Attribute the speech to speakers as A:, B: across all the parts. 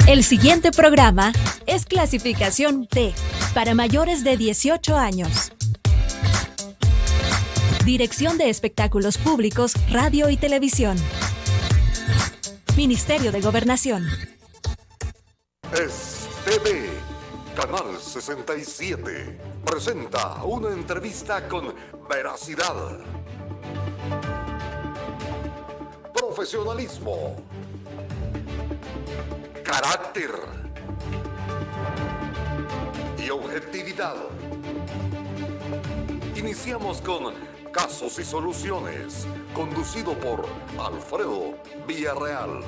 A: El siguiente programa es clasificación T para mayores de 18 años. Dirección de Espectáculos Públicos, Radio y Televisión. Ministerio de Gobernación.
B: Es TV, Canal 67, presenta una entrevista con veracidad, profesionalismo, carácter y objetividad. Iniciamos con Casos y Soluciones, conducido por Alfredo Villarreal.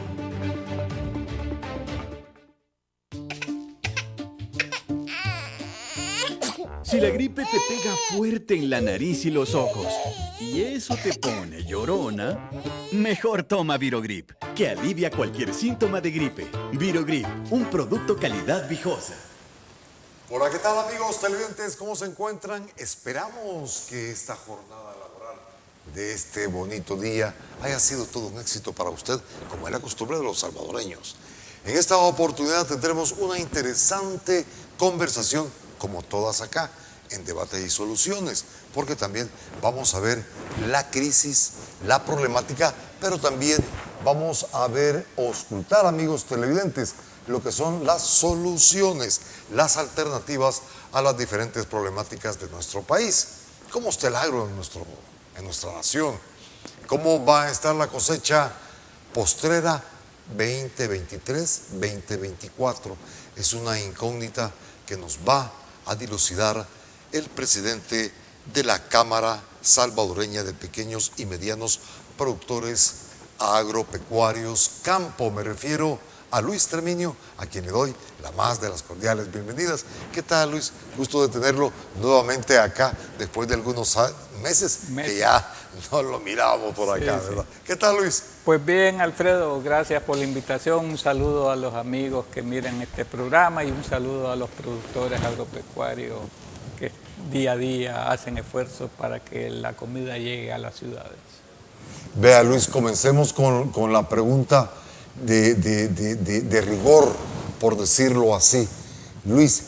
C: Si la gripe te pega fuerte en la nariz y los ojos, y eso te pone llorona, mejor toma Virogrip, que alivia cualquier síntoma de gripe. Virogrip, un producto calidad Vijosa.
D: Hola, ¿qué tal amigos televidentes? ¿Cómo se encuentran? Esperamos que esta jornada laboral de este bonito día haya sido todo un éxito para usted, como es la costumbre de los salvadoreños. En esta oportunidad tendremos una interesante conversación, como todas acá, en Debate y Soluciones, porque también vamos a ver la crisis, la problemática, pero también vamos a ver o escuchar, amigos televidentes, lo que son las soluciones, las alternativas a las diferentes problemáticas de nuestro país. ¿Cómo está el agro en nuestra nación? ¿Cómo va a estar la cosecha postrera 2023-2024? Es una incógnita que nos va a dilucidar el presidente de la Cámara Salvadoreña de Pequeños y Medianos Productores Agropecuarios Campo. Me refiero a Luis Treminio, a quien le doy la más de las cordiales bienvenidas. ¿Qué tal, Luis? Gusto de tenerlo nuevamente acá después de algunos meses que ya no lo mirábamos por acá, ¿verdad? Sí. ¿Qué tal, Luis?
E: Pues bien, Alfredo, gracias por la invitación. Un saludo a los amigos que miran este programa y un saludo a los productores agropecuarios que día a día hacen esfuerzos para que la comida llegue a las ciudades.
D: Vea, Luis, comencemos con la pregunta de rigor, por decirlo así. Luis,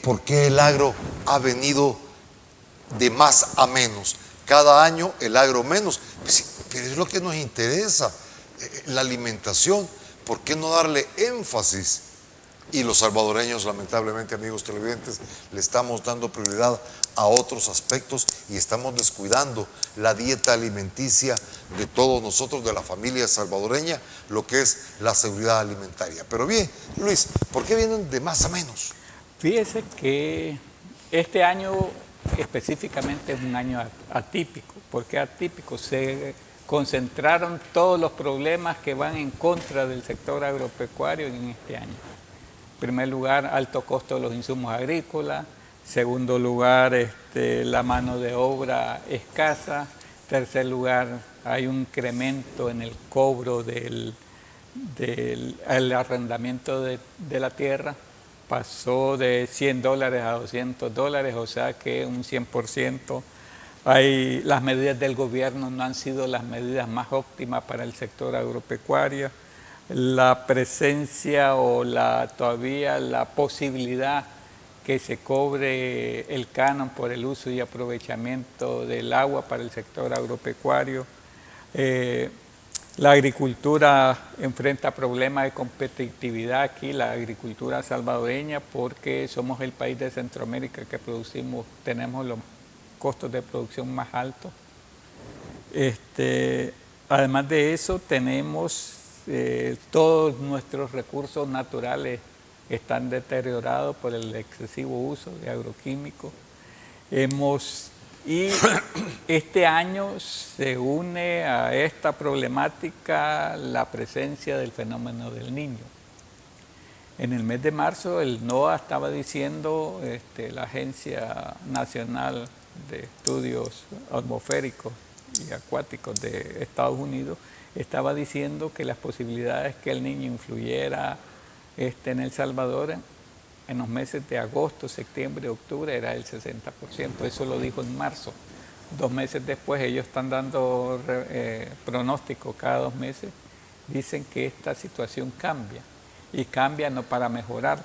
D: ¿por qué el agro ha venido de más a menos? Cada año el agro menos, pero es lo que nos interesa, la alimentación. ¿Por qué no darle énfasis? Y los salvadoreños, lamentablemente, amigos televidentes, le estamos dando prioridad a otros aspectos y estamos descuidando la dieta alimenticia de todos nosotros, de la familia salvadoreña, lo que es la seguridad alimentaria. Pero bien, Luis, ¿por qué vienen de más a menos?
E: Fíjese que este año específicamente es un año atípico. ¿Por qué atípico? Se concentraron todos los problemas que van en contra del sector agropecuario en este año. En primer lugar, alto costo de los insumos agrícolas. Segundo lugar, la mano de obra escasa. Tercer lugar, hay un incremento en el cobro del arrendamiento de la tierra. Pasó de $100 a $200, o sea que un 100%. Las medidas del gobierno no han sido las medidas más óptimas para el sector agropecuario. La presencia o todavía la posibilidad que se cobre el canon por el uso y aprovechamiento del agua para el sector agropecuario. La agricultura enfrenta problemas de competitividad aquí, la agricultura salvadoreña, porque somos el país de Centroamérica que tenemos los costos de producción más altos. Además de eso, tenemos todos nuestros recursos naturales están deteriorados por el excesivo uso de agroquímicos. Y este año se une a esta problemática la presencia del fenómeno del Niño. En el mes de marzo el NOAA estaba diciendo, la Agencia Nacional de Estudios Atmosféricos y Acuáticos de Estados Unidos, estaba diciendo que las posibilidades que el Niño influyera en El Salvador en los meses de agosto, septiembre y octubre era el 60%. Eso lo dijo en marzo. 2 meses después ellos están dando pronósticos cada 2 meses dicen que esta situación cambia, y cambia no para mejorar.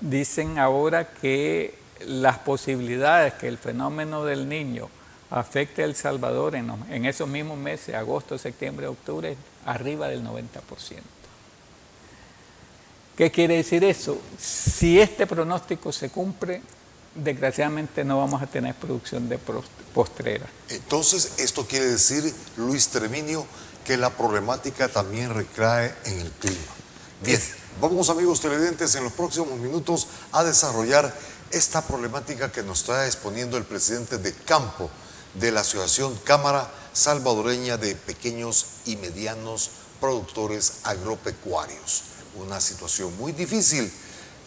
E: Dicen ahora que las posibilidades que el fenómeno del Niño afecte a El Salvador en esos mismos meses, agosto, septiembre, octubre, arriba del 90%. ¿Qué quiere decir eso? Si este pronóstico se cumple, desgraciadamente no vamos a tener producción de postrera.
D: Entonces, esto quiere decir, Luis Terminio, que la problemática también recae en el clima. Bien, vamos, amigos televidentes, en los próximos minutos a desarrollar esta problemática que nos está exponiendo el presidente de campo de la Asociación Cámara Salvadoreña de Pequeños y Medianos Productores Agropecuarios. Una situación muy difícil.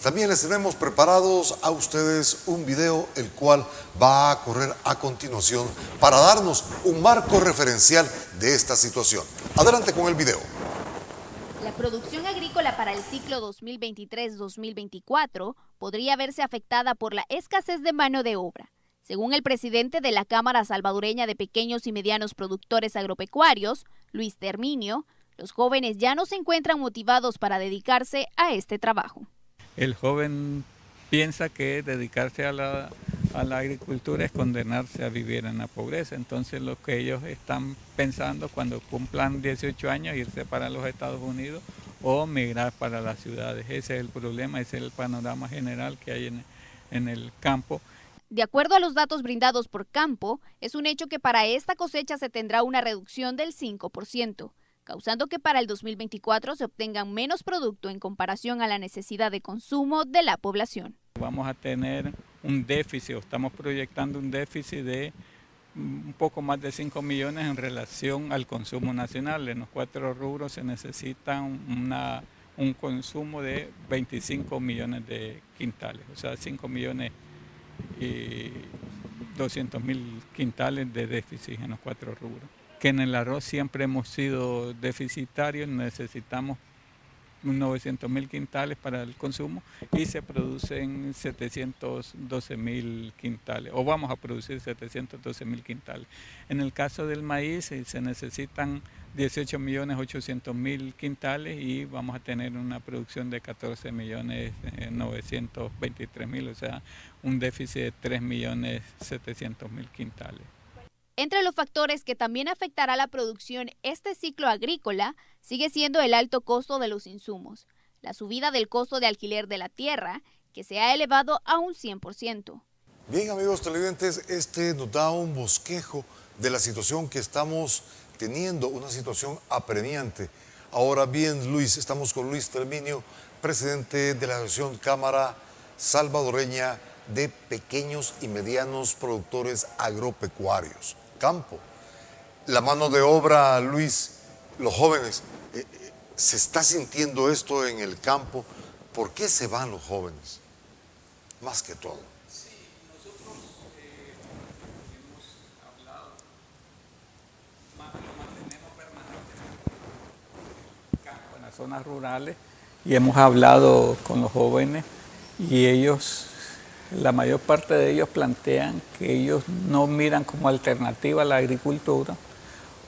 D: También les tenemos preparados a ustedes un video, el cual va a correr a continuación para darnos un marco referencial de esta situación. Adelante con el video.
F: La producción agrícola para el ciclo 2023-2024 podría verse afectada por la escasez de mano de obra. Según el presidente de la Cámara Salvadoreña de Pequeños y Medianos Productores Agropecuarios, Luis Terminio, los jóvenes ya no se encuentran motivados para dedicarse a este trabajo.
E: El joven piensa que dedicarse a la agricultura es condenarse a vivir en la pobreza. Entonces lo que ellos están pensando cuando cumplan 18 años, irse para los Estados Unidos o migrar para las ciudades. Ese es el problema, ese es el panorama general que hay en el campo.
F: De acuerdo a los datos brindados por Campo, es un hecho que para esta cosecha se tendrá una reducción del 5%. Causando que para el 2024 se obtengan menos producto en comparación a la necesidad de consumo de la población.
E: Vamos a tener un déficit, o estamos proyectando un déficit de un poco más de 5 millones en relación al consumo nacional. En los 4 rubros se necesita un consumo de 25 millones de quintales, o sea, 5 millones y 200 mil quintales de déficit en los 4 rubros. Que en el arroz siempre hemos sido deficitarios, necesitamos 900.000 quintales para el consumo y se producen 712.000 quintales, o vamos a producir 712.000 quintales. En el caso del maíz se necesitan 18.800.000 quintales y vamos a tener una producción de 14.923.000, o sea, un déficit de 3.700.000 quintales.
F: Entre los factores que también afectará la producción este ciclo agrícola sigue siendo el alto costo de los insumos, la subida del costo de alquiler de la tierra, que se ha elevado a un 100%.
D: Bien, amigos televidentes, este nos da un bosquejo de la situación que estamos teniendo, una situación apremiante. Ahora bien, Luis, estamos con Luis Terminio, presidente de la Asociación Cámara Salvadoreña de Pequeños y Medianos Productores Agropecuarios. Campo. La mano de obra, Luis, los jóvenes, ¿se está sintiendo esto en el campo? ¿Por qué se van los jóvenes? Más que todo.
E: Sí, nosotros hemos hablado, lo mantenemos permanentemente en el campo, en las zonas rurales, y hemos hablado con los jóvenes y ellos, la mayor parte de ellos plantean que ellos no miran como alternativa a la agricultura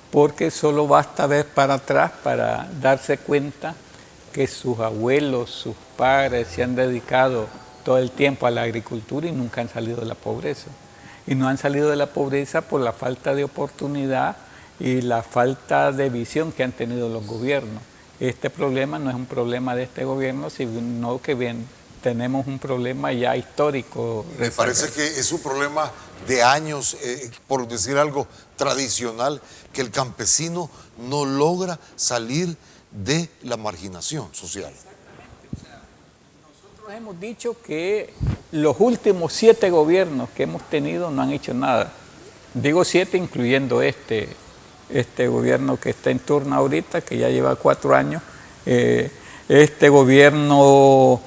E: porque solo basta ver para atrás para darse cuenta que sus abuelos, sus padres se han dedicado todo el tiempo a la agricultura y nunca han salido de la pobreza. Y no han salido de la pobreza por la falta de oportunidad y la falta de visión que han tenido los gobiernos. Este problema no es un problema de este gobierno, sino que bien tenemos un problema ya histórico.
D: Me parece que es un problema de años, por decir algo tradicional, que el campesino no logra salir de la marginación social.
E: Exactamente. O sea, nosotros hemos dicho que los últimos 7 gobiernos que hemos tenido no han hecho nada. Digo 7 incluyendo este gobierno que está en turno ahorita, que ya lleva 4 años. Este gobierno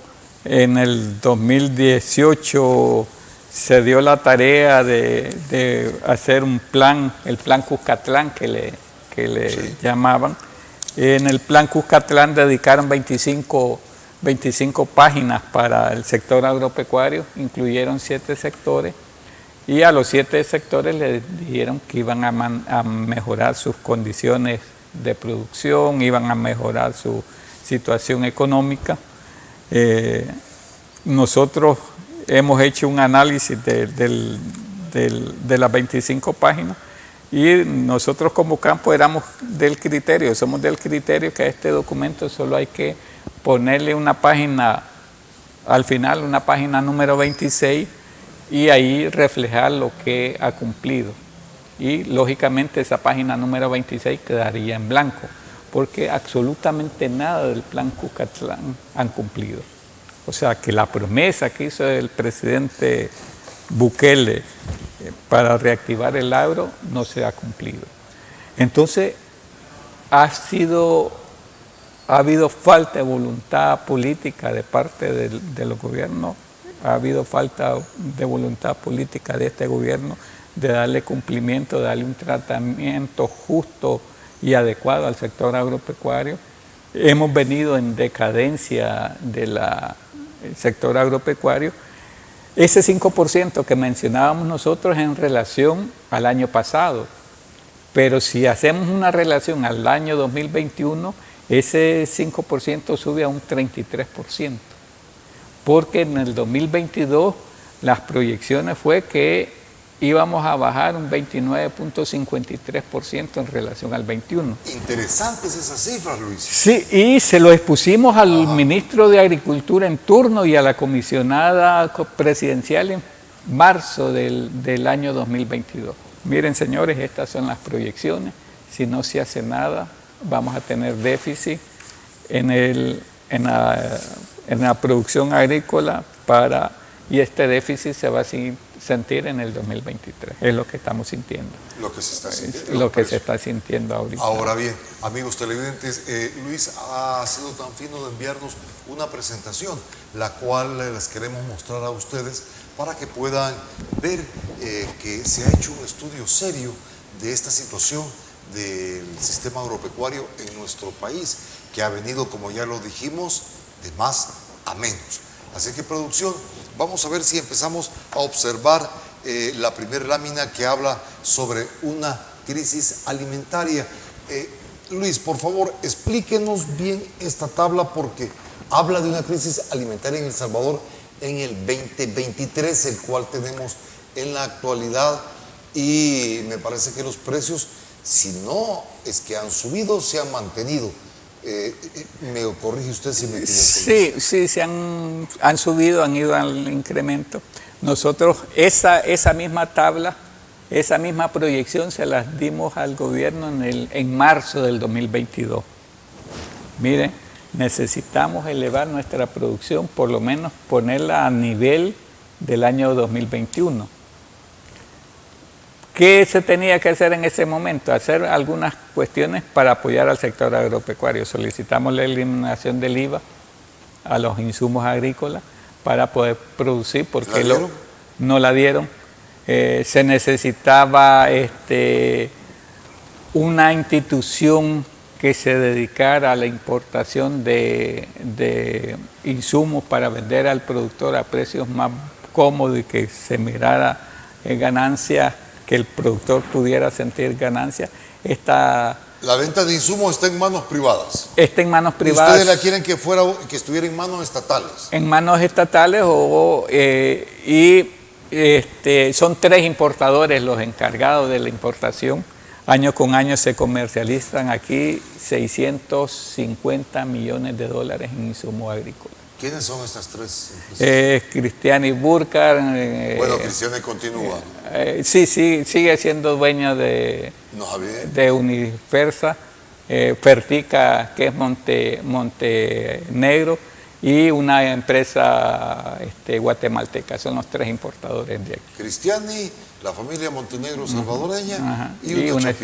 E: en el 2018 se dio la tarea de hacer un plan, el plan Cuscatlán que le sí. llamaban. En el plan Cuscatlán dedicaron 25 páginas para el sector agropecuario, incluyeron 7 sectores y a los 7 sectores les dijeron que iban a mejorar sus condiciones de producción, iban a mejorar su situación económica. Nosotros hemos hecho un análisis de las 25 páginas y nosotros como campo somos del criterio que a este documento solo hay que ponerle una página, al final una página número 26 y ahí reflejar lo que ha cumplido. Y lógicamente esa página número 26 quedaría en blanco, porque absolutamente nada del plan Cucatlán han cumplido. O sea que la promesa que hizo el presidente Bukele para reactivar el agro no se ha cumplido. Entonces ha habido falta de voluntad política de parte de los gobiernos, ha habido falta de voluntad política de este gobierno de darle cumplimiento, de darle un tratamiento justo y adecuado al sector agropecuario. Hemos venido en decadencia del sector agropecuario. Ese 5% que mencionábamos nosotros en relación al año pasado, pero si hacemos una relación al año 2021, ese 5% sube a un 33%, porque en el 2022 las proyecciones fue que íbamos a bajar un 29.53% en relación al 21.
D: Interesantes esas cifras, Luis.
E: Sí, y se lo expusimos al ministro de Agricultura en turno y a la comisionada presidencial en marzo del año 2022. Miren, señores, estas son las proyecciones. Si no se hace nada, vamos a tener déficit en la producción agrícola y este déficit se va a sentir en el 2023. Es lo que estamos sintiendo.
D: Lo que se está sintiendo.
E: Lo que se está sintiendo ahorita.
D: Ahora bien, amigos televidentes, Luis ha sido tan fino de enviarnos una presentación, la cual les queremos mostrar a ustedes para que puedan ver que se ha hecho un estudio serio de esta situación del sistema agropecuario en nuestro país, que ha venido, como ya lo dijimos, de más a menos. Así que, producción, vamos a ver si empezamos a observar la primera lámina que habla sobre una crisis alimentaria. Luis, por favor, explíquenos bien esta tabla, porque habla de una crisis alimentaria en El Salvador en el 2023, el cual tenemos en la actualidad, y me parece que los precios, si no es que han subido, se han mantenido. Me corrige usted si me equivoco.
E: Sí, se han subido, han ido al incremento. Nosotros esa misma tabla, esa misma proyección se las dimos al gobierno en marzo del 2022. Miren, necesitamos elevar nuestra producción, por lo menos ponerla a nivel del año 2021. ¿Qué se tenía que hacer en ese momento? Hacer algunas cuestiones para apoyar al sector agropecuario. Solicitamos la eliminación del IVA a los insumos agrícolas para poder producir, porque no la dieron. Se necesitaba una institución que se dedicara a la importación de insumos para vender al productor a precios más cómodos y que se mirara ganancias, que el productor pudiera sentir ganancias. La
D: venta de insumos está en manos privadas.
E: Está en manos privadas.
D: ¿Ustedes la quieren que estuviera en manos estatales? En
E: manos estatales son 3 importadores los encargados de la importación. Año con año se comercializan aquí 650 millones de dólares en insumos agrícolas.
D: ¿Quiénes son estas 3 empresas?
E: Cristiani Burkhardt.
D: Bueno, Cristiani continúa.
E: Sí, sigue siendo dueño de Unifersa, Fertica, que es Montenegro, y una empresa guatemalteca. Son los 3 importadores de aquí.
D: Cristiani, la familia Montenegro salvadoreña, y una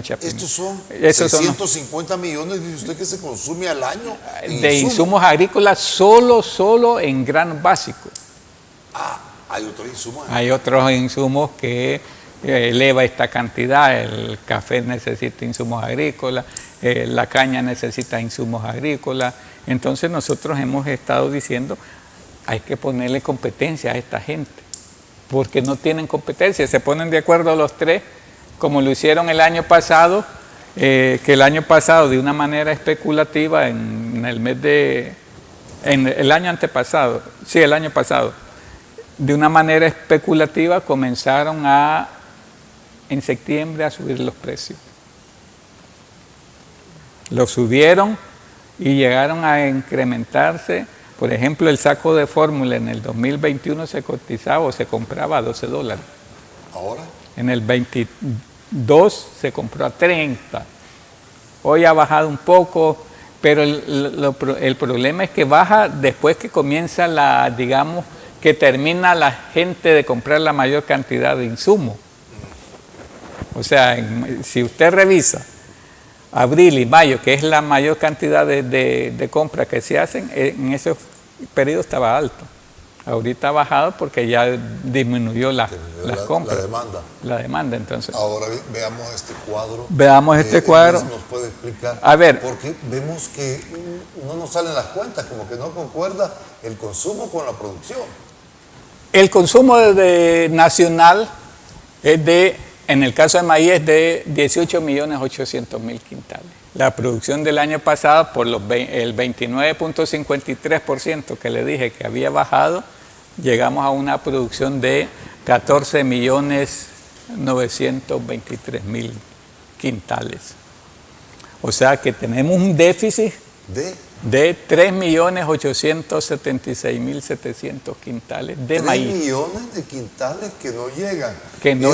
D: Chapini. Estos son 650 millones, dice usted, que se consume al año
E: de insumos agrícolas solo en grano básico.
D: Hay otros insumos.
E: Hay otros insumos que eleva esta cantidad. El café necesita insumos agrícolas, la caña necesita insumos agrícolas. Entonces nosotros hemos estado diciendo, hay que ponerle competencia a esta gente, porque no tienen competencia. Se ponen de acuerdo los 3, como lo hicieron el año pasado, que el año pasado, de una manera especulativa, en el año antepasado, sí, el año pasado, de una manera especulativa comenzaron en septiembre a subir los precios. Los subieron y llegaron a incrementarse. Por ejemplo, el saco de fórmula en el 2021 se cotizaba o se compraba a $12.
D: ¿Ahora?
E: En el 22 se compró a 30. Hoy ha bajado un poco, pero el problema es que baja después que comienza digamos, que termina la gente de comprar la mayor cantidad de insumos. O sea, si usted revisa abril y mayo, que es la mayor cantidad de compras que se hacen, en esos periodos estaba alto. Ahorita ha bajado porque ya disminuyó las compras. La demanda, entonces.
D: Ahora veamos este cuadro.
E: Veamos este cuadro.
D: ¿Nos puede explicar?
E: A ver.
D: Porque vemos que no nos salen las cuentas, como que no concuerda el consumo con la producción.
E: El consumo consumo en el caso de maíz es de 18.800.000 quintales. La producción del año pasado, por el 29.53% que le dije que había bajado, llegamos a una producción de 14.923.000 quintales. O sea que tenemos un déficit de 3.876.700 quintales de maíz.
D: 3 millones de quintales que no llegan.
E: Que no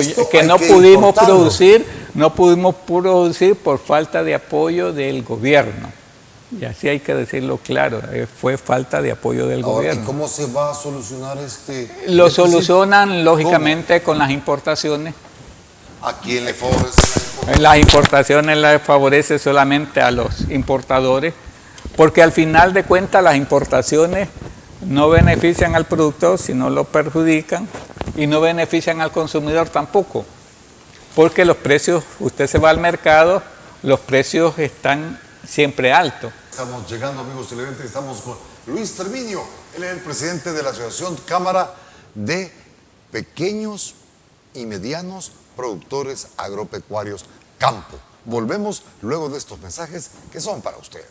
E: pudimos producir por falta de apoyo del gobierno. Y así hay que decirlo claro, fue falta de apoyo del gobierno.
D: ¿Y cómo se va a solucionar este?
E: Lo solucionan lógicamente con las importaciones.
D: ¿A quién le favorece?
E: Las importaciones las favorece solamente a los importadores, porque al final de cuentas las importaciones no benefician al productor, sino lo perjudican, y no benefician al consumidor tampoco, porque los precios, usted se va al mercado, los precios están siempre altos.
D: Estamos llegando, amigos televidentes, estamos con Luis Terminio, él es el presidente de la Asociación Cámara de Pequeños y Medianos Productores Agropecuarios Campo. Volvemos luego de estos mensajes que son para usted.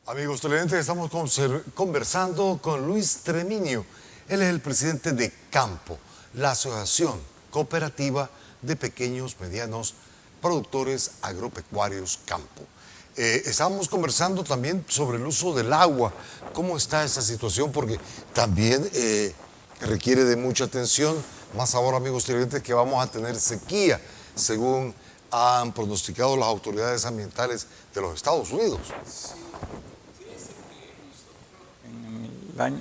D: Amigos televidentes, estamos conversando con Luis Terminio. Él es el presidente de Campo, la Asociación Cooperativa de Pequeños, Medianos Productores Agropecuarios Campo. Estábamos conversando también sobre el uso del agua. ¿Cómo está esa situación? Porque también requiere de mucha atención. Más ahora, amigos televidentes, que vamos a tener sequía, según han pronosticado las autoridades ambientales de los Estados Unidos.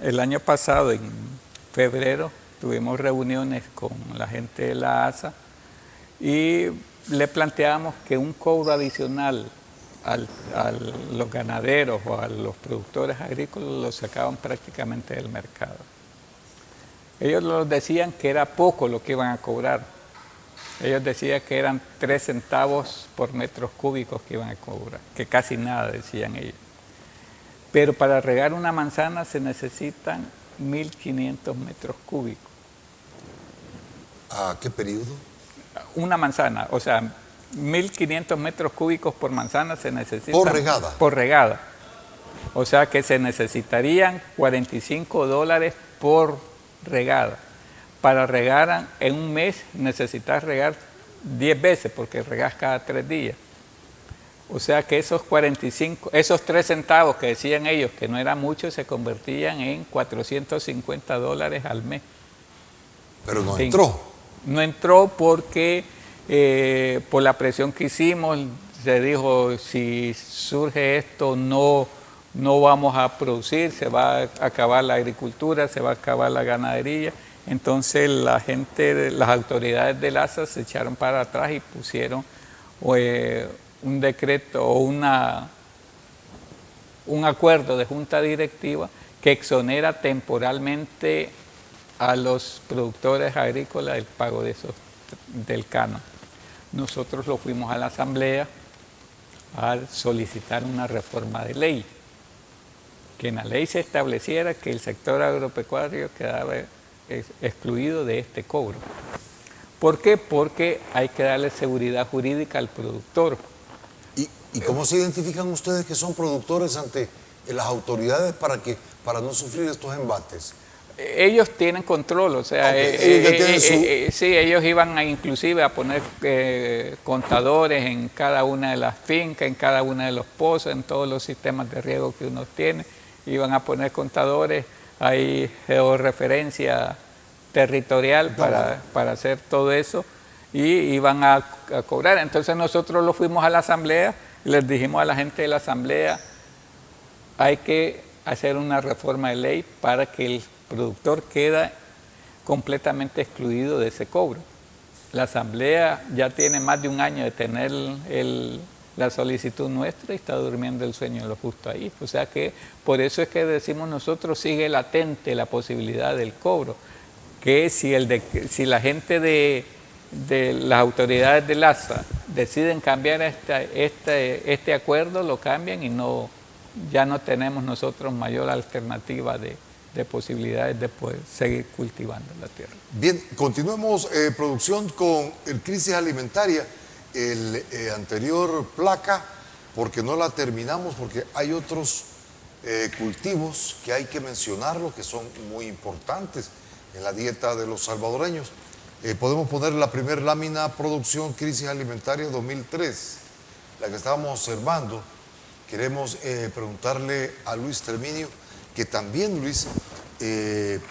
E: El año pasado, en febrero, tuvimos reuniones con la gente de la ASA y le planteamos que un cobro adicional a los ganaderos o a los productores agrícolas los sacaban prácticamente del mercado. Ellos nos decían que era poco lo que iban a cobrar. Ellos decían que eran 3 centavos por metros cúbicos que iban a cobrar, que casi nada, decían ellos. Pero para regar una manzana se necesitan 1.500 metros cúbicos.
D: ¿A qué periodo?
E: Una manzana, o sea, 1.500 metros cúbicos por manzana se necesitan.
D: ¿Por regada?
E: Por regada. O sea que se necesitarían $45 por regada. Para regar en un mes necesitas regar 10 veces porque regas cada 3 días. O sea que esos 3 centavos que decían ellos que no era mucho, se convertían en $450 al mes.
D: Pero no
E: Sí.
D: entró.
E: No entró porque por la presión que hicimos, se dijo, si surge esto, no vamos a producir, se va a acabar la agricultura, se va a acabar la ganadería. Entonces la gente, las autoridades del ASA se echaron para atrás y pusieron un decreto o un acuerdo de junta directiva que exonera temporalmente a los productores agrícolas el pago de esos, del canon. Nosotros lo fuimos a la Asamblea a solicitar una reforma de ley, que en la ley se estableciera que el sector agropecuario quedaba excluido de este cobro. ¿Por qué? Porque hay que darle seguridad jurídica al productor.
D: ¿Y cómo se identifican ustedes que son productores ante las autoridades para no sufrir estos embates?
E: Ellos tienen control, o sea, sí, ellos iban inclusive a poner contadores en cada una de las fincas, en cada una de los pozos, en todos los sistemas de riego que uno tiene, iban a poner contadores, hay georreferencia territorial para hacer todo eso y iban a cobrar. Entonces nosotros lo fuimos a la Asamblea y les dijimos a la gente de la Asamblea, hay que hacer una reforma de ley para que el productor queda completamente excluido de ese cobro. La Asamblea ya tiene más de un año de tener la solicitud nuestra y está durmiendo el sueño de lo justo ahí. O sea que por eso es que decimos nosotros, sigue latente la posibilidad del cobro, que si la gente de las autoridades del ASA deciden cambiar este acuerdo, lo cambian y ya no tenemos nosotros mayor alternativa de posibilidades de poder seguir cultivando la tierra.
D: Bien, continuemos producción con el crisis alimentaria, el anterior placa, porque no la terminamos, porque hay otros cultivos que hay que mencionarlo, que son muy importantes en la dieta de los salvadoreños. Podemos poner la primera lámina, producción, crisis alimentaria 2003, la que estábamos observando. Queremos preguntarle a Luis Terminio, que también, Luis,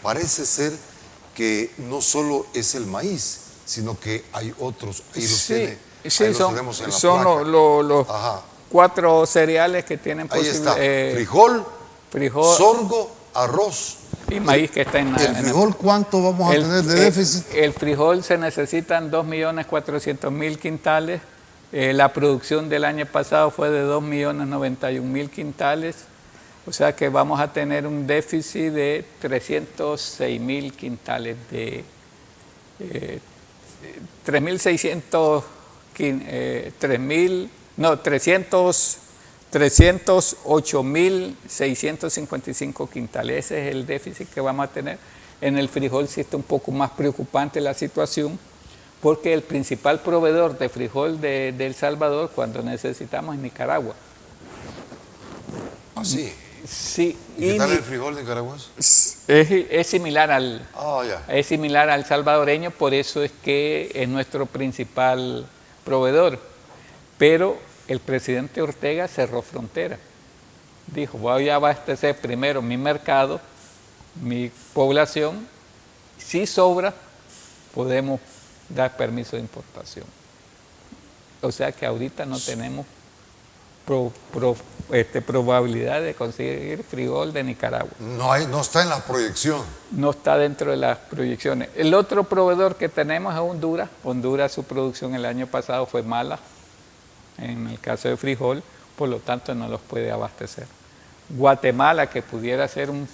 D: parece ser que no solo es el maíz, sino que hay otros. Ahí los
E: sí,
D: tenemos en la
E: son
D: placa.
E: los 4 cereales que tienen
D: Ahí está,
E: frijol,
D: sorgo, arroz
E: y maíz que está en
D: ¿El frijol cuánto vamos a tener de déficit?
E: El frijol se necesitan 2.400.000 quintales. La producción del año pasado fue de 2.091.000 quintales. O sea que vamos a tener un déficit de 306.000 quintales, de 308.655 quintales. Ese es el déficit que vamos a tener. En el frijol sí está un poco más preocupante la situación, porque el principal proveedor de frijol de El Salvador, cuando necesitamos, es Nicaragua.
D: ¿Ah, sí?
E: Sí.
D: ¿Y qué tal el frijol nicaragüense?
E: Es similar
D: es
E: similar al salvadoreño, por eso es que es nuestro principal proveedor. Pero el presidente Ortega cerró frontera. Dijo, voy a abastecer primero mi mercado, mi población. Si sobra, podemos dar permiso de importación. O sea que ahorita no tenemos probabilidad de conseguir frijol de Nicaragua.
D: No está en la proyección.
E: No está dentro de las proyecciones. El otro proveedor que tenemos es Honduras. Honduras, su producción el año pasado fue mala, en el caso de frijol, por lo tanto no los puede abastecer. Guatemala, que pudiera ser un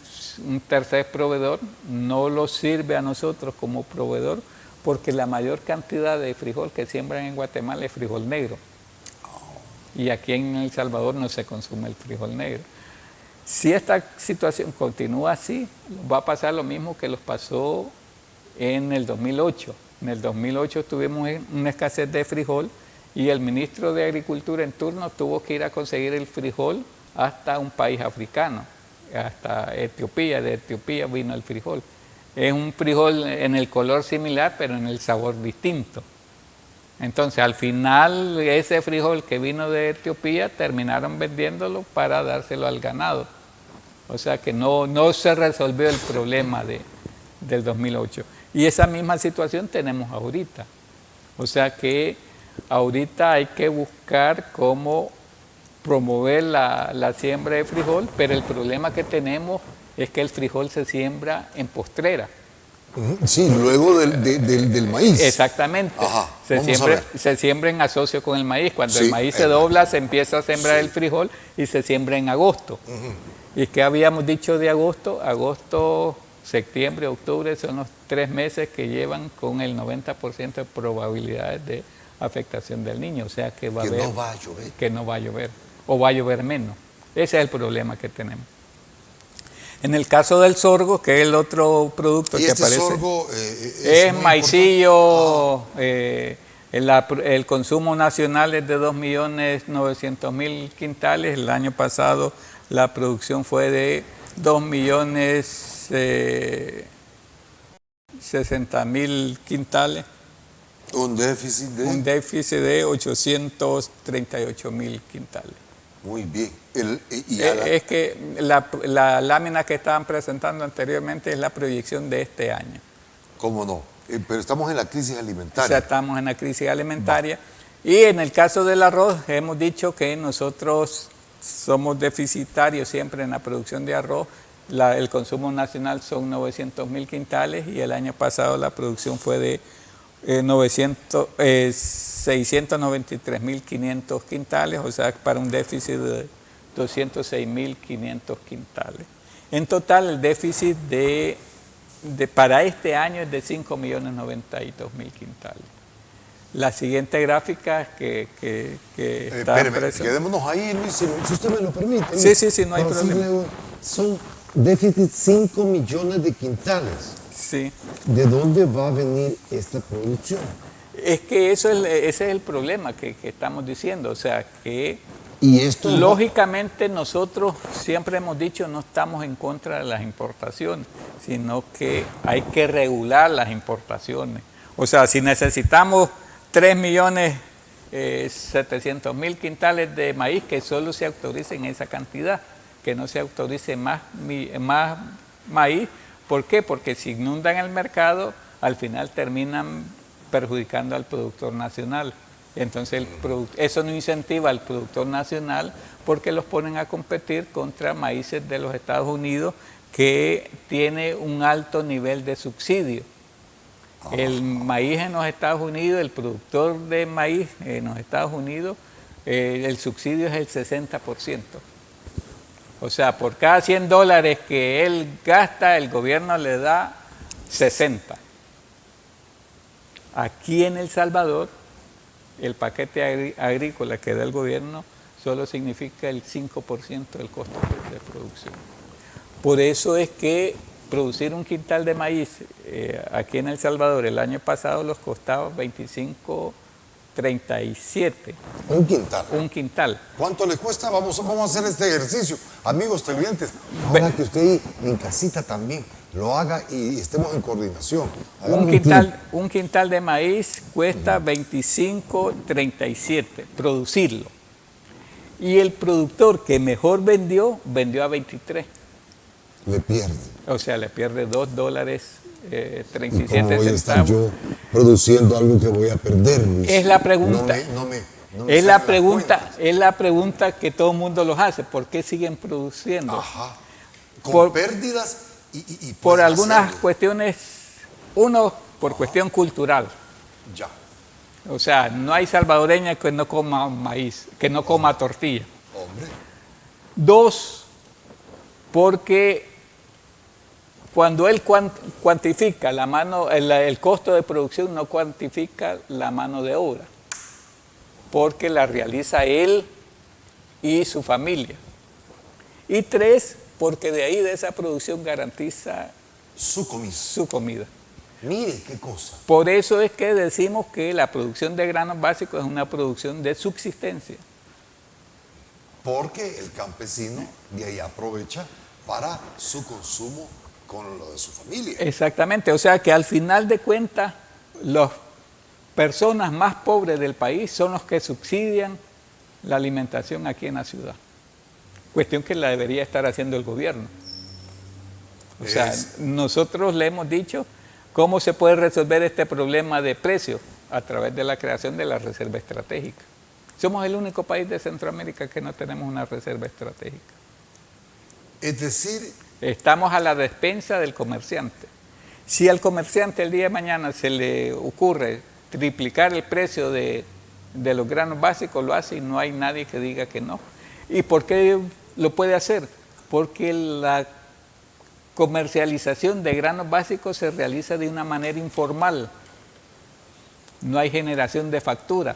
E: tercer proveedor, no lo sirve a nosotros como proveedor, porque la mayor cantidad de frijol que siembran en Guatemala es frijol negro. Y aquí en El Salvador no se consume el frijol negro. Si esta situación continúa así, va a pasar lo mismo que los pasó en el 2008. En el 2008 tuvimos una escasez de frijol y el ministro de Agricultura en turno tuvo que ir a conseguir el frijol hasta un país africano, hasta Etiopía. De Etiopía vino el frijol. Es un frijol en el color similar, pero en el sabor distinto. Entonces, al final, ese frijol que vino de Etiopía, terminaron vendiéndolo para dárselo al ganado. O sea que no se resolvió el problema del 2008. Y esa misma situación tenemos ahorita. O sea que ahorita hay que buscar cómo promover la siembra de frijol, pero el problema que tenemos es que el frijol se siembra en postrera.
D: Sí, luego del maíz.
E: Exactamente.
D: Ajá,
E: Se siembra en asocio con el maíz. Cuando
D: Sí,
E: el maíz se dobla, se empieza a sembrar
D: Sí.
E: el frijol y se siembra en agosto. ¿Y qué habíamos dicho de agosto? Agosto septiembre, octubre son los 3 meses que llevan con el 90% de probabilidades de afectación del niño, o sea que
D: no va a llover.
E: Que no va a llover, o va a llover menos. Ese es el problema que tenemos. En el caso del sorgo, que es el otro producto que aparece,
D: sorgo
E: es maicillo, el consumo nacional es de 2.900.000 quintales, el año pasado la producción fue de 2.060.000 quintales.
D: Un déficit
E: de 838.000 quintales.
D: Muy bien.
E: Es que la lámina que estaban presentando anteriormente es la proyección de este año.
D: ¿Cómo no? Pero estamos en la crisis alimentaria.
E: O sea, estamos en la crisis alimentaria. Y en el caso del arroz, hemos dicho que nosotros somos deficitarios siempre en la producción de arroz. El consumo nacional son 900.000 quintales y el año pasado la producción fue de 693.500 quintales, o sea, para un déficit de 206.500 quintales. En total, el déficit para este año es de 5.092.000 quintales. La siguiente gráfica que está
D: presente. Quedémonos ahí, Luis, si usted me lo permite.
E: Sí, no hay problema.
D: Son déficit 5 millones de quintales.
E: Sí.
D: ¿De dónde va a venir esta producción?
E: Es que ese es el problema que estamos diciendo, o sea, que
D: ¿Y esto
E: lógicamente nosotros siempre hemos dicho no estamos en contra de las importaciones, sino que hay que regular las importaciones. O sea, si necesitamos 3.700.000 quintales de maíz, que solo se autoricen esa cantidad, que no se autorice más maíz. ¿Por qué? Porque si inundan el mercado, al final terminan perjudicando al productor nacional. Entonces eso no incentiva al productor nacional porque los ponen a competir contra maíces de los Estados Unidos que tiene un alto nivel de subsidio. El maíz en los Estados Unidos, el productor de maíz en los Estados Unidos, el subsidio es el 60%. O sea, por cada $100 que él gasta, el gobierno le da 60. Aquí en El Salvador, el paquete agrícola que da el gobierno solo significa el 5% del costo de producción. Por eso es que producir un quintal de maíz aquí en El Salvador el año pasado los costaba 25.37.
D: Un quintal.
E: Un quintal.
D: ¿Cuánto le cuesta? Vamos a hacer este ejercicio. Amigos televidentes, ahora que usted en casita también lo haga y estemos en coordinación.
E: Un quintal de maíz cuesta 25.37 producirlo. Y el productor que mejor vendió a 23.
D: Le pierde.
E: O sea, le pierde $2.37
D: ¿Cómo voy a estar yo produciendo algo que voy a perder, Luis?
E: Es la pregunta. Es la pregunta que todo el mundo los hace. ¿Por qué siguen produciendo?
D: Ajá. Con pérdidas y
E: por algunas cuestiones. Uno, por cuestión cultural.
D: Ya.
E: O sea, no hay salvadoreña que no coma maíz, que no coma tortilla.
D: Hombre.
E: Dos, porque cuando él cuantifica el costo de producción, no cuantifica la mano de obra, porque la realiza él y su familia. Y tres, porque de ahí, de esa producción, garantiza
D: su
E: comida.
D: Mire qué cosa.
E: Por eso es que decimos que la producción de granos básicos es una producción de subsistencia.
D: Porque el campesino de ahí aprovecha para su consumo con lo de su familia.
E: Exactamente, o sea que al final de cuentas, las personas más pobres del país son los que subsidian la alimentación aquí en la ciudad. Cuestión que la debería estar haciendo el gobierno. O sea, nosotros le hemos dicho cómo se puede resolver este problema de precios a través de la creación de la reserva estratégica. Somos el único país de Centroamérica que no tenemos una reserva estratégica.
D: Es decir,
E: estamos a la despensa del comerciante. Si al comerciante el día de mañana se le ocurre triplicar el precio de los granos básicos, lo hace y no hay nadie que diga que no. ¿Y por qué lo puede hacer? Porque comercialización de granos básicos se realiza de una manera informal. No hay generación de factura.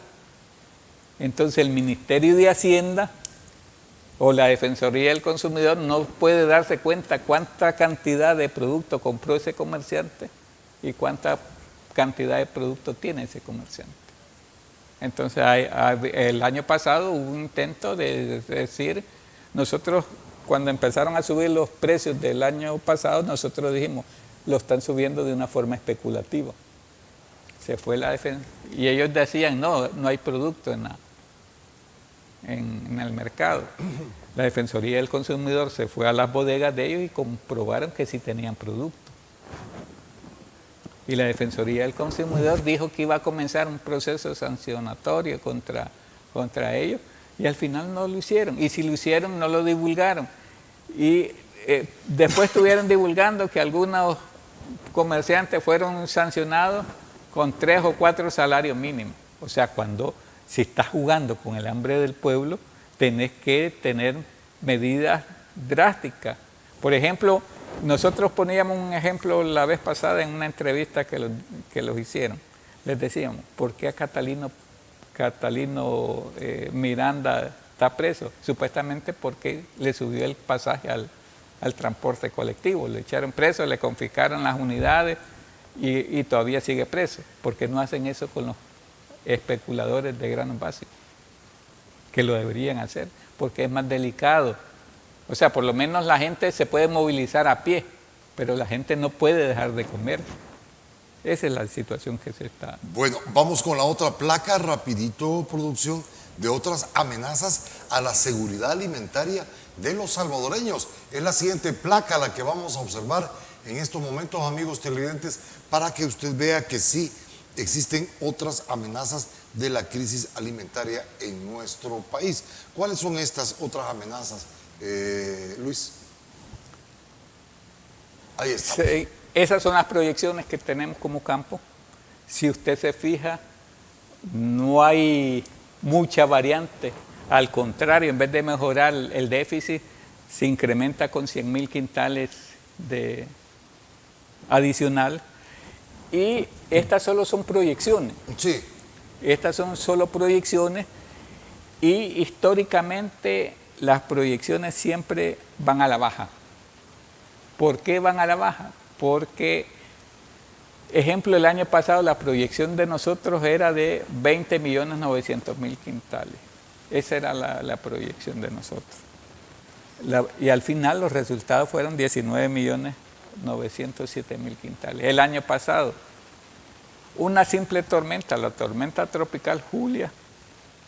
E: Entonces el Ministerio de Hacienda o la Defensoría del Consumidor no puede darse cuenta cuánta cantidad de producto compró ese comerciante y cuánta cantidad de producto tiene ese comerciante. Entonces el año pasado hubo un intento de decir, nosotros cuando empezaron a subir los precios del año pasado, nosotros dijimos, lo están subiendo de una forma especulativa. Se fue la defensa y ellos decían, no hay producto en el mercado. La Defensoría del Consumidor se fue a las bodegas de ellos y comprobaron que sí tenían producto. Y la Defensoría del Consumidor dijo que iba a comenzar un proceso sancionatorio contra ellos y al final no lo hicieron. Y si lo hicieron, no lo divulgaron. Y después estuvieron divulgando que algunos comerciantes fueron sancionados con 3 o 4 salarios mínimos. O sea, si estás jugando con el hambre del pueblo, tenés que tener medidas drásticas. Por ejemplo, nosotros poníamos un ejemplo la vez pasada en una entrevista que los hicieron. Les decíamos, ¿por qué a Catalino Miranda está preso? Supuestamente porque le subió el pasaje al transporte colectivo. Le echaron preso, le confiscaron las unidades y todavía sigue preso. ¿Por qué no hacen eso con los especuladores de granos básicos? Que lo deberían hacer, porque es más delicado. O sea, por lo menos la gente se puede movilizar a pie, pero la gente no puede dejar de comer. Esa es la situación que se está...
D: Bueno, vamos con la otra placa, rapidito, producción, de otras amenazas a la seguridad alimentaria de los salvadoreños. Es la siguiente placa la que vamos a observar en estos momentos, amigos televidentes, para que usted vea que sí existen otras amenazas de la crisis alimentaria en nuestro país. ¿Cuáles son estas otras amenazas, Luis? Ahí está.
E: Sí, esas son las proyecciones que tenemos como campo. Si usted se fija, no hay mucha variante. Al contrario, en vez de mejorar el déficit, se incrementa con 100.000 quintales adicional. Y estas solo son proyecciones.
D: Sí.
E: Estas son solo proyecciones y históricamente las proyecciones siempre van a la baja. ¿Por qué van a la baja? Porque, ejemplo, el año pasado la proyección de nosotros era de 20.900.000 quintales. Esa era la proyección de nosotros. Y al final los resultados fueron 19.907.000 quintales. El año pasado, una simple tormenta, la tormenta tropical Julia,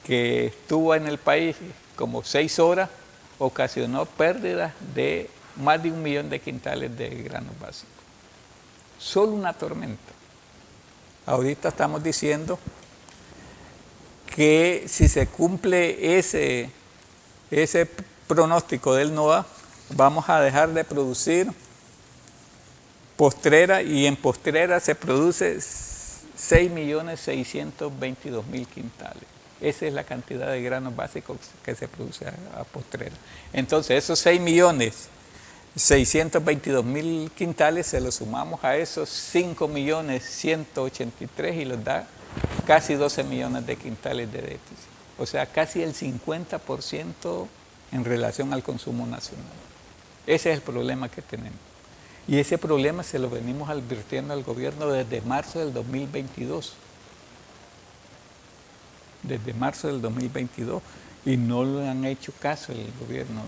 E: que estuvo en el país como 6 horas, ocasionó pérdidas de más de 1 millón de quintales de granos básicos. Solo una tormenta. Ahorita estamos diciendo que si se cumple ese pronóstico del NOAA, vamos a dejar de producir postrera, y en postrera se produce 6.622.000 quintales. Esa es la cantidad de granos básicos que se produce a postrera. Entonces, esos 6.622.000 quintales se los sumamos a esos 5.183.000 y los da casi 12 millones de quintales de déficit. O sea, casi el 50% en relación al consumo nacional. Ese es el problema que tenemos. Y ese problema se lo venimos advirtiendo al gobierno desde marzo del 2022. Desde marzo del 2022. Y no le han hecho caso el gobierno.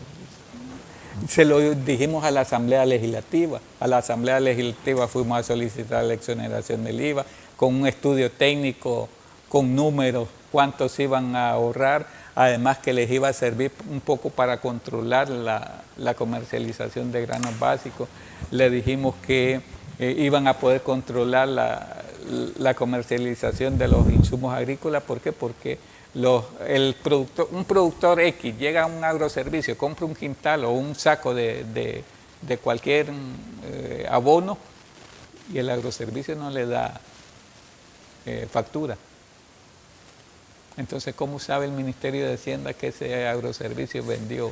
E: Se lo dijimos a la Asamblea Legislativa. A la Asamblea Legislativa fuimos a solicitar la exoneración del IVA con un estudio técnico, con números, cuántos iban a ahorrar, además que les iba a servir un poco para controlar la comercialización de granos básicos. Le dijimos que iban a poder controlar la comercialización de los insumos agrícolas. ¿Por qué? Porque un productor X llega a un agroservicio, compra un quintal o un saco de cualquier abono y el agroservicio no le da factura. Entonces, ¿cómo sabe el Ministerio de Hacienda que ese agroservicio vendió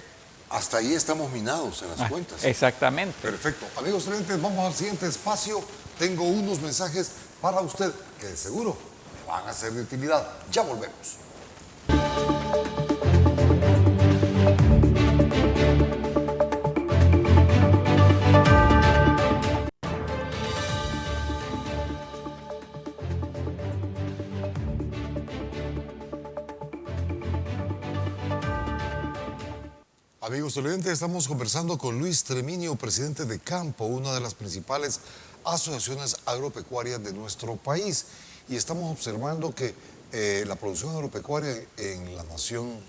D: hasta ahí estamos minados en las cuentas.
E: Exactamente.
D: Perfecto. Amigos televidentes, vamos al siguiente espacio. Tengo unos mensajes para usted que de seguro le van a ser de utilidad. Ya volvemos. Amigos televidentes, estamos conversando con Luis Treminio, presidente de Campo, una de las principales asociaciones agropecuarias de nuestro país. Y estamos observando que la producción agropecuaria en la nación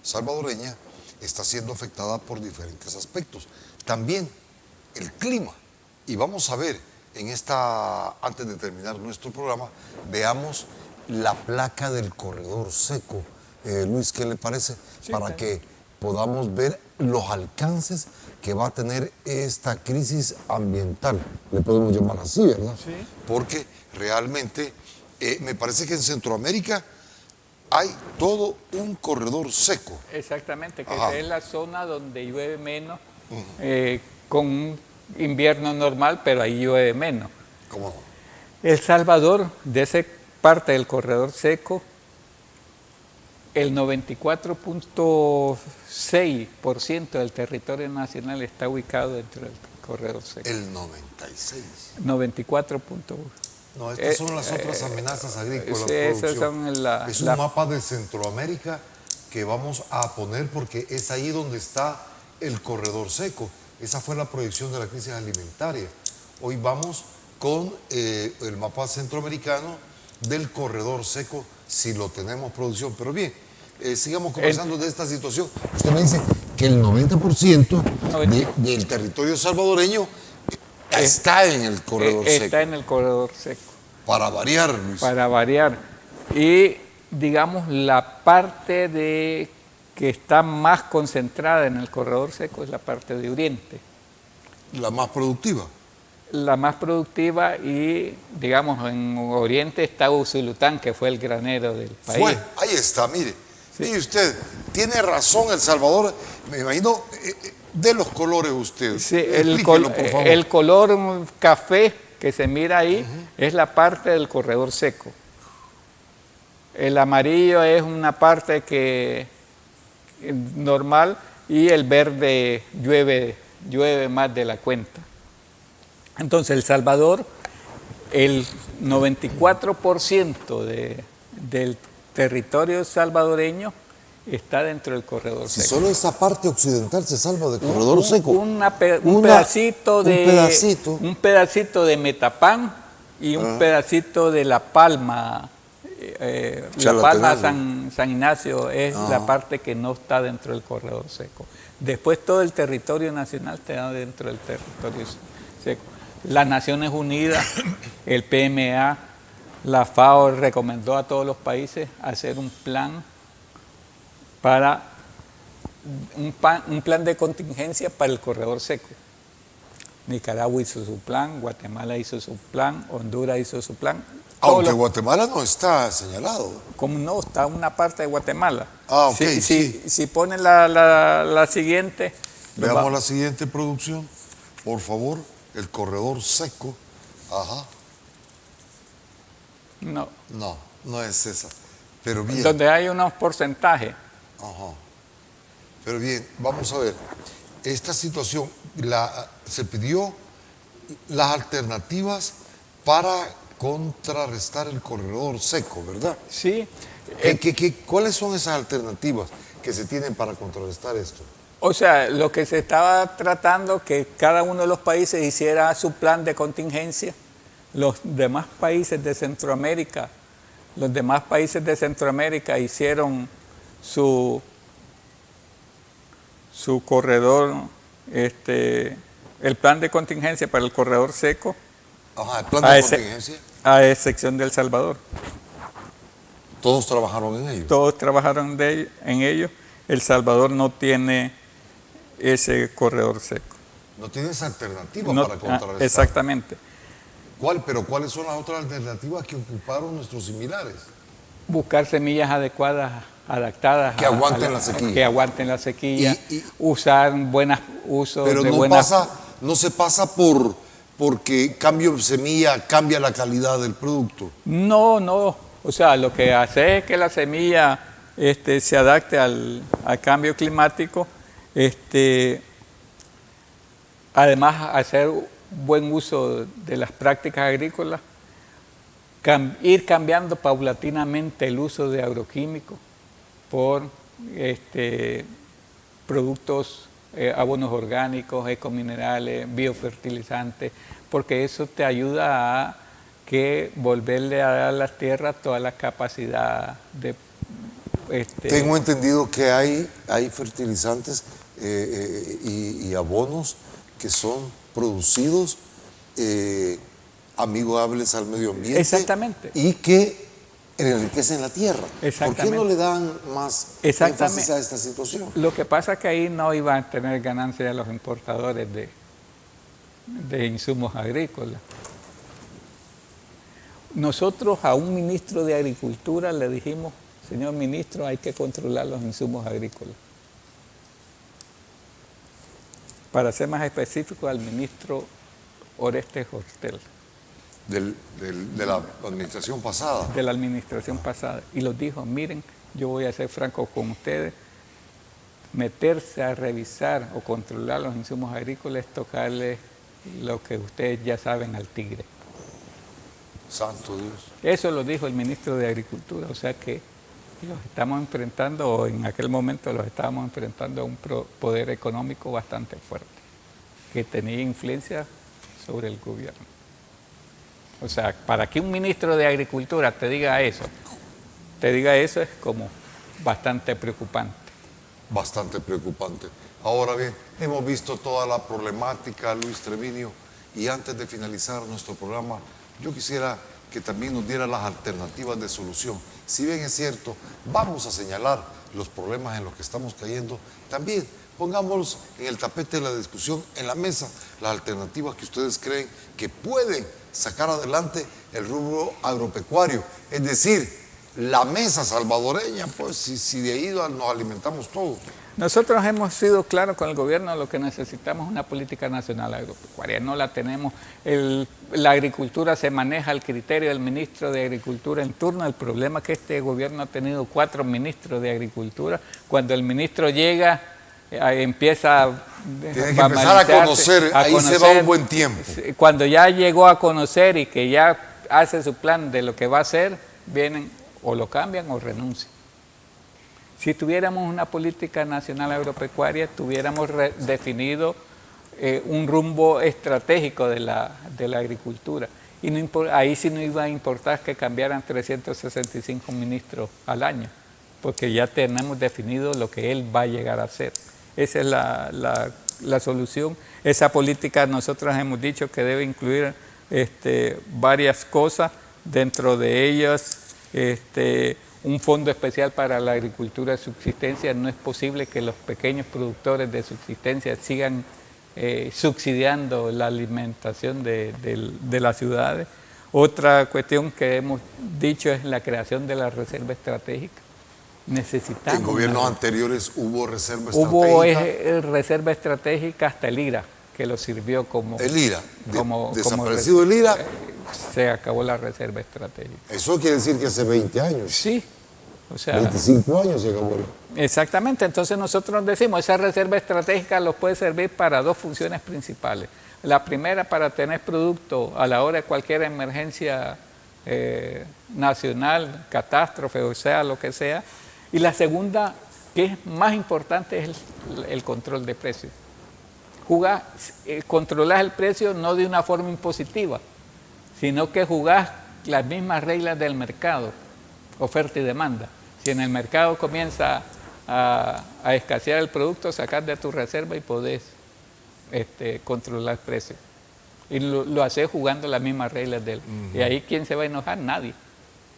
D: salvadoreña está siendo afectada por diferentes aspectos. También el clima. Y vamos a ver antes de terminar nuestro programa, veamos la placa del corredor seco. Luis, ¿qué le parece?
E: Sí,
D: para que podamos ver los alcances que va a tener esta crisis ambiental. Le podemos llamar así, ¿verdad?
E: Sí.
D: Porque realmente me parece que en Centroamérica hay todo un corredor seco.
E: Exactamente, que
D: Ajá.
E: es la zona donde llueve menos, con un invierno normal, pero ahí llueve menos.
D: ¿Cómo no?
E: El Salvador, de esa parte del corredor seco, el 94.6% del territorio nacional está ubicado dentro del corredor seco.
D: El 96.
E: 94.1.
D: No, estas son las otras amenazas agrícolas.
E: Sí, esas
D: producción.
E: son
D: Es un mapa de Centroamérica que vamos a poner porque es ahí donde está el corredor seco. Esa fue la proyección de la crisis alimentaria. Hoy vamos con el mapa centroamericano del corredor seco, si lo tenemos producción. Pero bien, sigamos conversando de esta situación. Usted me dice que el 90% del territorio salvadoreño está en el corredor seco.
E: Está en el corredor seco.
D: Para variar, Luis.
E: Para variar. Y digamos, la parte que está más concentrada en el corredor seco es la parte de Oriente.
D: La más productiva.
E: La más productiva y, digamos, en Oriente está Usulután, que fue el granero del país.
D: Ahí está, mire. Sí. Mire usted, tiene razón El Salvador, me imagino, de los colores usted.
E: Sí,
D: Explíquelo, por favor.
E: El color café que se mira ahí es la parte del corredor seco. El amarillo es una parte que normal y el verde llueve más de la cuenta. Entonces, El Salvador, el 94% del territorio salvadoreño está dentro del corredor seco.
D: Si solo esa parte occidental se salva del corredor seco.
E: Un pedacito de Metapán y un pedacito de La Palma. La Palma San Ignacio es la parte que no está dentro del corredor seco. Después todo el territorio nacional está dentro del territorio seco. Las Naciones Unidas, el PMA, la FAO recomendó a todos los países hacer un plan un plan de contingencia para el corredor seco. Nicaragua hizo su plan, Guatemala hizo su plan, Honduras hizo su plan.
D: Aunque Guatemala no está señalado.
E: Como no, está una parte de Guatemala.
D: Ah, ok,
E: si ponen la siguiente.
D: Veamos la siguiente producción, por favor. El corredor seco. Ajá.
E: No.
D: No es esa. Pero bien.
E: Donde hay unos porcentajes.
D: Ajá. Pero bien, vamos a ver. Esta situación, se pidió las alternativas para contrarrestar el corredor seco, ¿verdad?
E: Sí.
D: ¿Cuáles son esas alternativas que se tienen para contrarrestar esto?
E: O sea, lo que se estaba tratando, que cada uno de los países hiciera su plan de contingencia. Los demás países de Centroamérica hicieron su corredor, el plan de contingencia para el corredor seco.
D: Ajá, el plan de contingencia.
E: A excepción de El Salvador.
D: ¿Todos trabajaron en ello?
E: Todos trabajaron en ello. El Salvador no tiene ese corredor seco.
D: No tiene esa alternativa para contrarrestar.
E: Exactamente.
D: ¿Cuáles son las otras alternativas que ocuparon nuestros similares?
E: Buscar semillas adecuadas adaptadas
D: Que aguanten la sequía.
E: que aguanten la sequía,
D: Y-
E: usar buenas usos
D: Pero
E: de
D: no
E: buenas.
D: se pasa porque cambio de semilla cambia la calidad del producto.
E: No, o sea, lo que hace es que la semilla se adapte al cambio climático, además hacer buen uso de las prácticas agrícolas, ir cambiando paulatinamente el uso de agroquímicos por productos, abonos orgánicos, ecominerales, biofertilizantes, porque eso te ayuda a que volverle a dar a las tierras toda la capacidad de...
D: Tengo entendido que hay fertilizantes y abonos que son producidos amigables al medio ambiente.
E: Exactamente.
D: Y que enriquecen la tierra.
E: Exactamente.
D: ¿Por qué no le dan más énfasis a esta situación?
E: Lo que pasa es que ahí no iban a tener ganancia los importadores de insumos agrícolas. Nosotros a un ministro de Agricultura le dijimos, señor ministro, hay que controlar los insumos agrícolas. Para ser más específico, al ministro Orestes Hortel.
D: De la administración pasada.
E: De la administración pasada. Y los dijo, miren, yo voy a ser franco con ustedes, meterse a revisar o controlar los insumos agrícolas es tocarle lo que ustedes ya saben al tigre.
D: Santo Dios.
E: Eso lo dijo el ministro de Agricultura, o sea que los estamos enfrentando, o en aquel momento los estábamos enfrentando a un poder económico bastante fuerte, que tenía influencia sobre el gobierno. O sea, para que un ministro de Agricultura te diga eso es como bastante preocupante.
D: Bastante preocupante. Ahora bien, hemos visto toda la problemática, Luis Treviño, y antes de finalizar nuestro programa, yo quisiera que también nos diera las alternativas de solución. Si bien es cierto, vamos a señalar los problemas en los que estamos cayendo, también pongámoslos en el tapete de la discusión, en la mesa, las alternativas que ustedes creen que pueden sacar adelante el rubro agropecuario. Es decir, la mesa salvadoreña, pues si de ahí nos alimentamos todos.
E: Nosotros hemos sido claros con el gobierno, lo que necesitamos es una política nacional agropecuaria, no la tenemos. La agricultura se maneja al criterio del ministro de Agricultura en turno. El problema es que este gobierno ha tenido 4 ministros de Agricultura. Cuando el ministro llega, empieza
D: Tiene que empezar a conocer, ahí se va un buen tiempo.
E: Cuando ya llegó a conocer y que ya hace su plan de lo que va a hacer, vienen o lo cambian o renuncian. Si tuviéramos una política nacional agropecuaria, tuviéramos definido un rumbo estratégico de la agricultura. Y ahí sí no iba a importar que cambiaran 365 ministros al año, porque ya tenemos definido lo que él va a llegar a hacer. Esa es la solución. Esa política nosotros hemos dicho que debe incluir varias cosas, dentro de ellas un fondo especial para la agricultura de subsistencia. No es posible que los pequeños productores de subsistencia sigan subsidiando la alimentación de las ciudades. Otra cuestión que hemos dicho es la creación de la reserva estratégica. Necesitamos.
D: En gobiernos anteriores hubo reserva estratégica.
E: Hubo reserva estratégica hasta el IRA, que lo sirvió como...
D: El IRA,
E: como
D: desaparecido el IRA.
E: Se acabó la reserva estratégica.
D: Eso quiere decir que hace 20 años.
E: Sí. O sea,
D: 25 años se acabó.
E: Exactamente, entonces nosotros decimos, esa reserva estratégica los puede servir para 2 funciones principales. La primera, para tener producto a la hora de cualquier emergencia nacional, catástrofe, o sea, lo que sea. Y la segunda, que es más importante, es el control de precios. Controlar el precio no de una forma impositiva, sino que jugás las mismas reglas del mercado, oferta y demanda. Si en el mercado comienza a escasear el producto, sacás de tu reserva y podés controlar el precio. Y lo haces jugando las mismas reglas del... Y ahí, ¿quién se va a enojar? Nadie,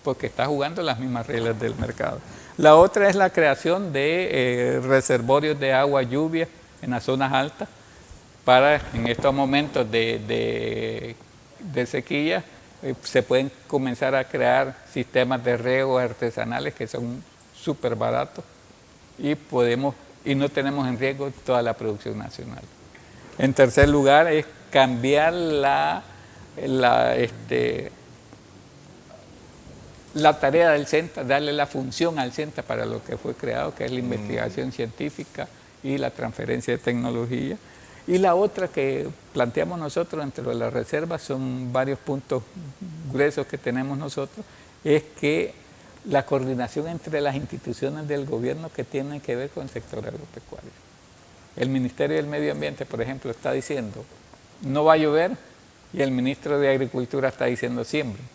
E: porque está jugando las mismas reglas del mercado. La otra es la creación de reservorios de agua lluvia en las zonas altas para, en estos momentos de sequía, se pueden comenzar a crear sistemas de riego artesanales que son súper barato y no tenemos en riesgo toda la producción nacional. En tercer lugar es cambiar la tarea del CENTA, darle la función al CENTA para lo que fue creado, que es la investigación científica y la transferencia de tecnología. Y la otra que planteamos nosotros dentro de la reserva, son varios puntos gruesos que tenemos nosotros, es que la coordinación entre las instituciones del gobierno que tienen que ver con el sector agropecuario. El Ministerio del Medio Ambiente, por ejemplo, está diciendo no va a llover y el ministro de Agricultura está diciendo siembren.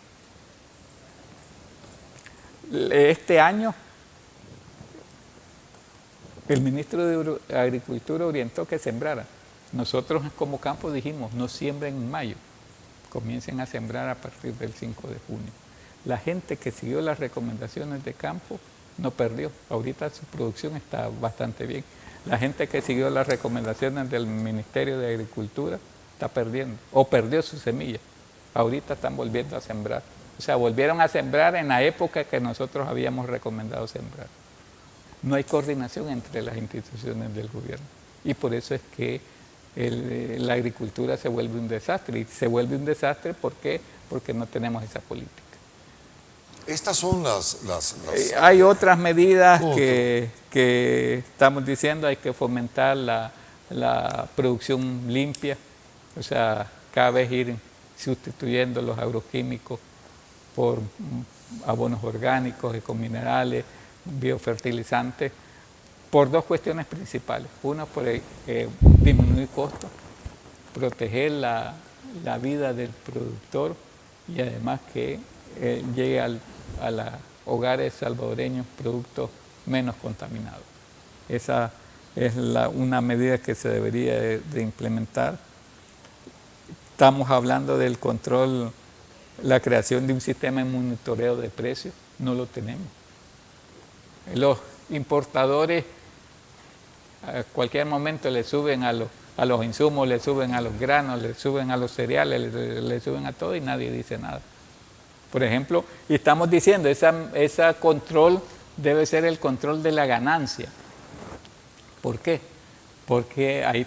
E: Este año el ministro de Agricultura orientó que sembrara. Nosotros como campo dijimos no siembren en mayo, comiencen a sembrar a partir del 5 de junio. La gente que siguió las recomendaciones de campo no perdió, ahorita su producción está bastante bien. La gente que siguió las recomendaciones del Ministerio de Agricultura está perdiendo, o perdió su semilla. Ahorita están volviendo a sembrar. O sea, volvieron a sembrar en la época que nosotros habíamos recomendado sembrar. No hay coordinación entre las instituciones del gobierno. Y por eso es que la agricultura se vuelve un desastre. Y se vuelve un desastre porque no tenemos esa política.
D: Estas son las...
E: Hay otras medidas que estamos diciendo, hay que fomentar la producción limpia, o sea, cada vez ir sustituyendo los agroquímicos por abonos orgánicos, ecominerales, biofertilizantes, por dos cuestiones principales. Una, por disminuir costos, proteger la vida del productor y además que llegue a los hogares salvadoreños productos menos contaminados. Esa es una medida que se debería de implementar. Estamos hablando del control, la creación de un sistema de monitoreo de precios, no lo tenemos. Los importadores a cualquier momento le suben a los insumos, le suben a los granos, le suben a los cereales, le suben a todo y nadie dice nada. Por ejemplo, y estamos diciendo, ese control debe ser el control de la ganancia. ¿Por qué? Porque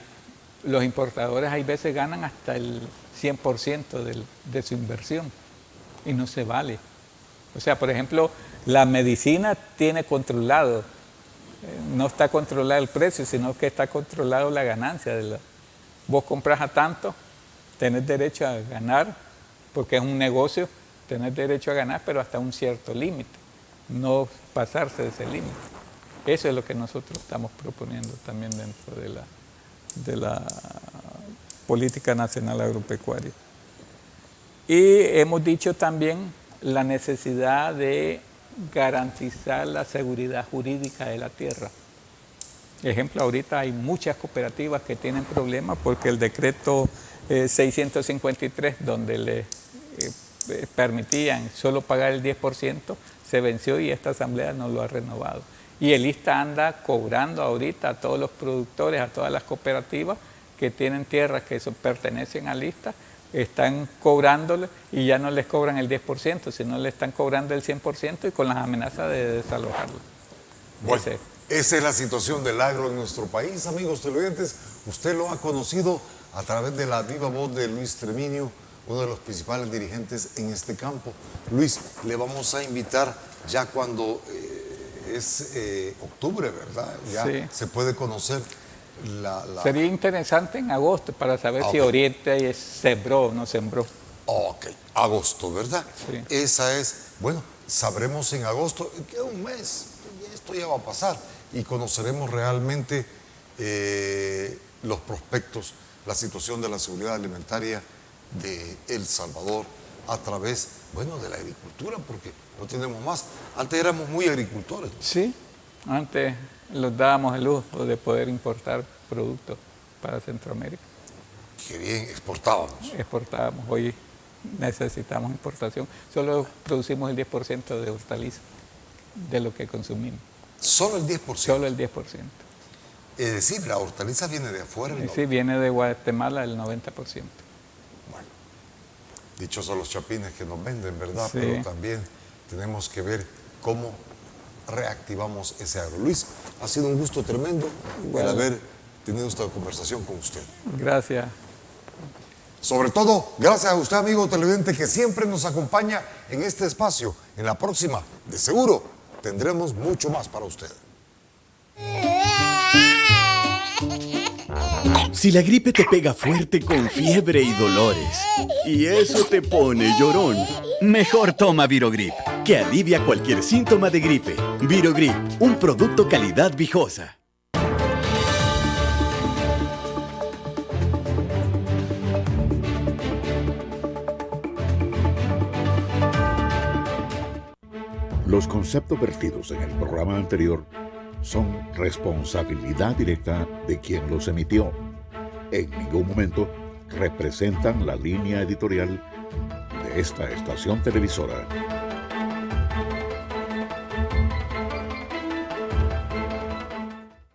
E: los importadores hay veces ganan hasta el 100% de su inversión y no se vale. O sea, por ejemplo, la medicina tiene controlado, no está controlado el precio, sino que está controlado la ganancia. Vos compras a tanto, tenés derecho a ganar, porque es un negocio, tenés derecho a ganar, pero hasta un cierto límite, no pasarse de ese límite. Eso es lo que nosotros estamos proponiendo también dentro de la política nacional agropecuaria. Y hemos dicho también la necesidad de garantizar la seguridad jurídica de la tierra. Ejemplo, ahorita hay muchas cooperativas que tienen problemas porque el decreto 653, donde le permitían solo pagar el 10%, se venció y esta asamblea no lo ha renovado. Y el ISTA anda cobrando ahorita a todos los productores, a todas las cooperativas que tienen tierras que pertenecen al ISTA, están cobrándole y ya no les cobran el 10%, sino le están cobrando el 100% y con las amenazas de desalojarlo.
D: Bueno, esa es la situación del agro en nuestro país, amigos televidentes. Usted lo ha conocido a través de la viva voz de Luis Treminio, uno de los principales dirigentes en este campo. Luis, le vamos a invitar ya cuando es octubre, ¿verdad? Ya sí. Se puede conocer
E: Sería interesante en agosto para saber si Oriente sembró o no sembró.
D: Ok, agosto, ¿verdad?
E: Sí.
D: Esa es, bueno, sabremos en agosto, queda un mes, esto ya va a pasar y conoceremos realmente los prospectos, la situación de la seguridad alimentaria de El Salvador a través, bueno, de la agricultura, porque no tenemos más. Antes éramos muy agricultores.
E: Sí, antes los dábamos el lujo de poder importar productos para Centroamérica.
D: Qué bien, exportábamos.
E: Exportábamos, hoy necesitamos importación. Solo producimos el 10% de hortalizas de lo que consumimos.
D: ¿Solo el 10%?
E: Solo el 10%.
D: Es decir, la hortaliza viene de afuera.
E: Sí, viene de Guatemala el 90%.
D: Bueno, dichos son los chapines que nos venden, ¿verdad?
E: Sí.
D: Pero también tenemos que ver cómo reactivamos ese agro. Luis, ha sido un gusto tremendo el haber tenido esta conversación con usted.
E: Gracias.
D: Sobre todo, gracias a usted, amigo televidente, que siempre nos acompaña en este espacio. En la próxima, de seguro, tendremos mucho más para usted.
C: Si la gripe te pega fuerte con fiebre y dolores, y eso te pone llorón, mejor toma Virogrip, que alivia cualquier síntoma de gripe. Virogrip, un producto calidad Vijosa.
G: Los conceptos vertidos en el programa anterior son responsabilidad directa de quien los emitió. En ningún momento representan la línea editorial de esta estación televisora.